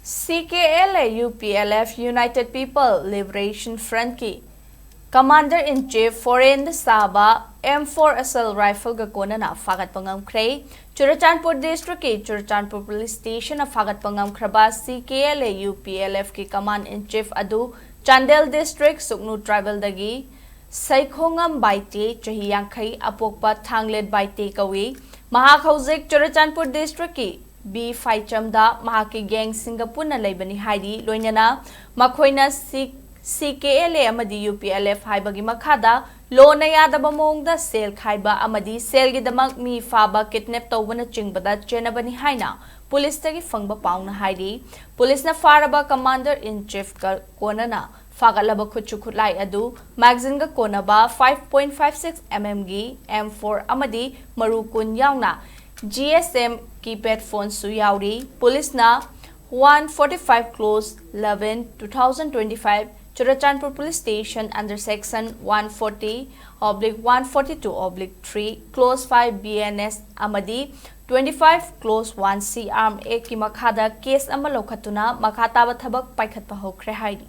CKLA Uplf United People Liberation Front की Commander-in-Chief Foreign Saba M4 Assault Rifle ga Konnana Fagatpa Ngamkhre Churachandpur District की Churachandpur Police Station of Fagatpa Ngamkhre CKLA Uplf की Command-in-Chief adu Chandel District Suknu Tribal dagi Saikhongam Baite Chahi Yankhai Apokpa Thangled Baite Kawi Mahak Hauzik Churachandpur District की B Faicham Mahaki Gang Singapore na Laibani Haidi Loinana Makoina CKLA Amadi UPLF Haibagi Makada Lona Yadaba Mongda Sel Kaiba Amadi Selgi Damak Mi Faba Kidnap Tobana Chingbada Jenabani Haina Police Tagi Fangba Pauna Haidi Police na Faraba Commander-in-Chief Konnana Fagalaba Kuchukulai Adu Magazine Konaba 5.56 mm M4 Amadi Marukun Yauna GSM keypad phone Suyauri Police na 145 close 11/2025 Churachandpur Police Station under section 140/142/3 close 5 BNS Amadi 25 close 1 C arm 8 ki makhada case ama lokhatuna makhata ba thabak paikhatpa hokre haidi